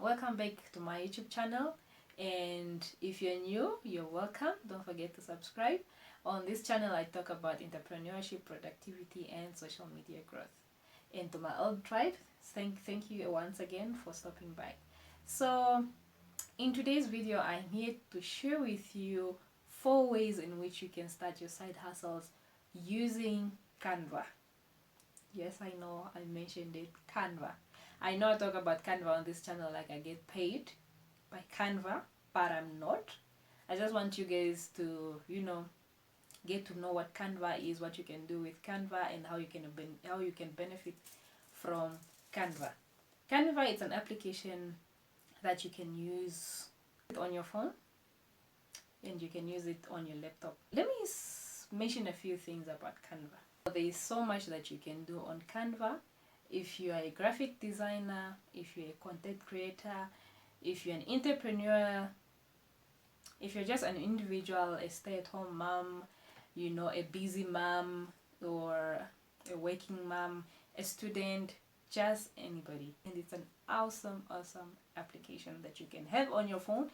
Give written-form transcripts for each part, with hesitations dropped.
Welcome back to my YouTube channel, and if you're new, you're welcome. Don't forget to subscribe. On this channel I talk about entrepreneurship, productivity and social media growth. And to my old tribe, thank you once again for stopping by. So in today's video I'm here to share with you 4 ways in which you can start your side hustles using Canva. Yes, I know I mentioned it, Canva. I know I talk about Canva on this channel like I get paid by Canva, but I'm not. I just want you guys to, get to know what Canva is, what you can do with Canva, and how you can benefit from Canva. Canva is an application that you can use on your phone, and you can use it on your laptop. Let me mention a few things about Canva. There is so much that you can do on Canva. If you are a graphic designer, if you're a content creator, if you're an entrepreneur, if you're just an individual, a stay-at-home mom, a busy mom, or a working mom, a student, just anybody. And it's an awesome application that you can have on your phone.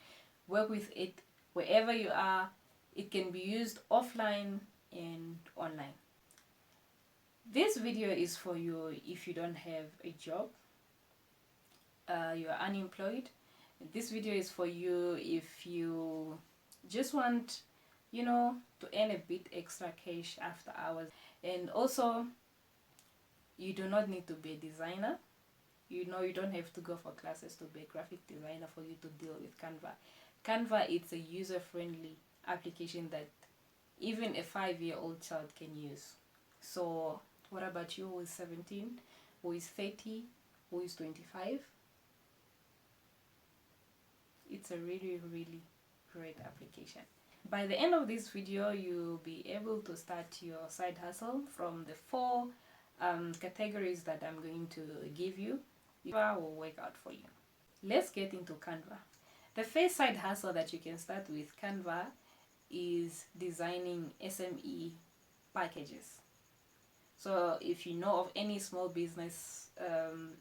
Work with it wherever you are. It can be used offline and online. This video is for you if you don't have a job, you're unemployed. This video is for you if you just want, to earn a bit extra cash after hours. And also, you do not need to be a designer. You don't have to go for classes to be a graphic designer for you to deal with Canva. Canva is a user-friendly application that even a 5-year-old child can use. So what about you who is 17, who is 30, who is 25? It's a really great application. By the end of this video, you'll be able to start your side hustle from the 4 categories that I'm going to give you. Canva will work out for you. Let's get into Canva. The first side hustle that you can start with Canva is designing SME packages. So if you know of any small business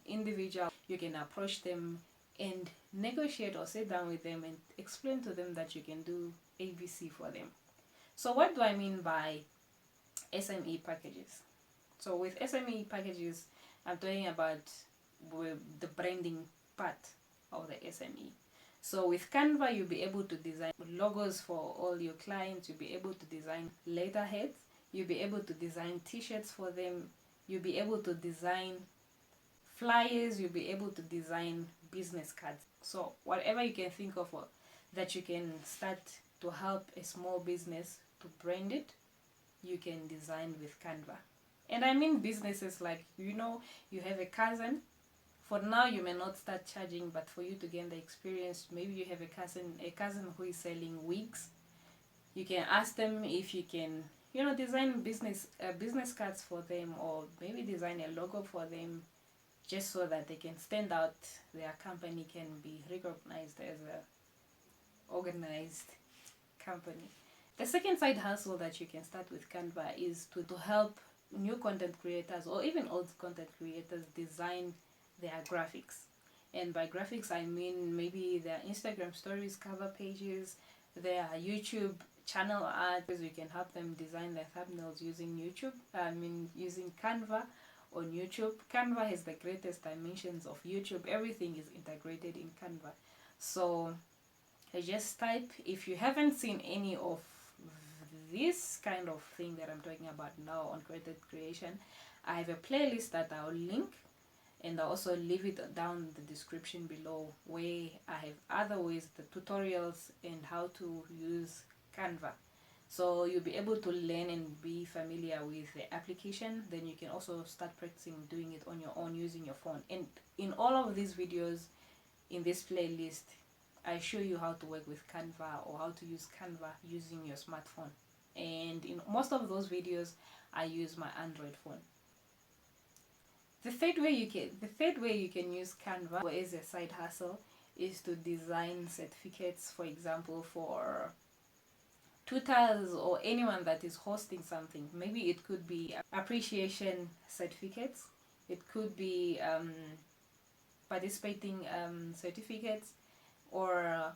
individual, you can approach them and negotiate or sit down with them and explain to them that you can do ABC for them. So what do I mean by SME packages? So with SME packages, I'm talking about the branding part of the SME. So with Canva, you'll be able to design logos for all your clients. You'll be able to design letterheads. You'll be able to design t-shirts for them. You'll be able to design flyers. You'll be able to design business cards. So whatever you can think of that you can start to help a small business to brand it, you can design with Canva. And I mean businesses like, you have a cousin. For now, you may not start charging, but for you to gain the experience, maybe you have a cousin who is selling wigs. You can ask them if you can, design business cards for them, or maybe design a logo for them, just so that they can stand out. Their company can be recognized as a organized company. The second side hustle that you can start with Canva is to help new content creators, or even old content creators, design their graphics. And by graphics I mean maybe their Instagram stories cover pages, their YouTube channel ads. You can help them design their thumbnails using using Canva on YouTube. Canva has the greatest dimensions of YouTube. Everything is integrated in Canva. So I just type, if you haven't seen any of this kind of thing that I'm talking about now on content creation, I have a playlist that I'll link, and I'll also leave it down in the description below, where I have other ways, the tutorials and how to use Canva. So you'll be able to learn and be familiar with the application. Then you can also start practicing doing it on your own using your phone. And in all of these videos in this playlist, I show you how to work with Canva, or how to use Canva using your smartphone. And in most of those videos, I use my Android phone. The third way you can use Canva as a side hustle is to design certificates, for example, for tutors or anyone that is hosting something. Maybe it could be appreciation certificates. It could be participating certificates, or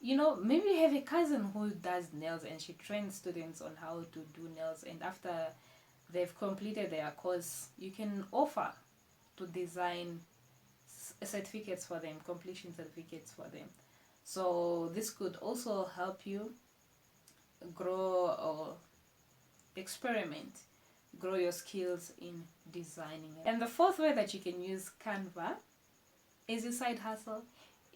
you know, maybe you have a cousin who does nails and she trains students on how to do nails, and after they've completed their course, you can offer to design certificates for them, completion certificates for them. So this could also help you grow or experiment, grow your skills in designing. And the fourth way that you can use Canva as a side hustle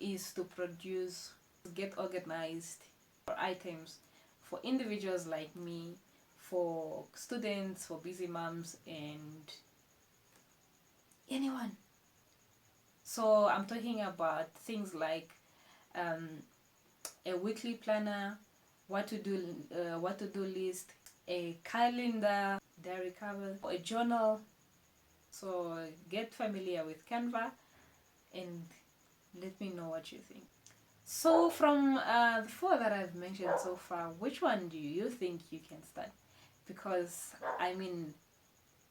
is to produce, get organized for items for individuals like me, for students, for busy moms, and anyone. So I'm talking about things like a weekly planner, what to do list, a calendar, diary cover, or a journal. So get familiar with Canva and let me know what you think. So from the four that I've mentioned so far, which one do you think you can start? Because I mean,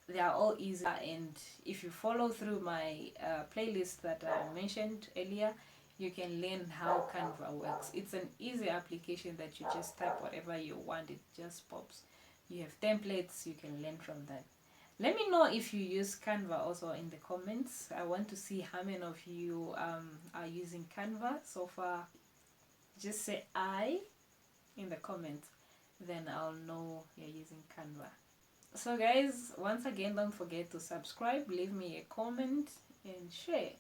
they are all easy, and if you follow through my playlist that I mentioned earlier, you can learn how Canva works. It's an easy application that you just type whatever you want, it just pops. You have templates, you can learn from that. Let me know if you use Canva also in the comments. I want to see how many of you are using Canva so far. Just say I in the comments, then I'll know you're using Canva. So guys, once again, don't forget to subscribe, leave me a comment and share.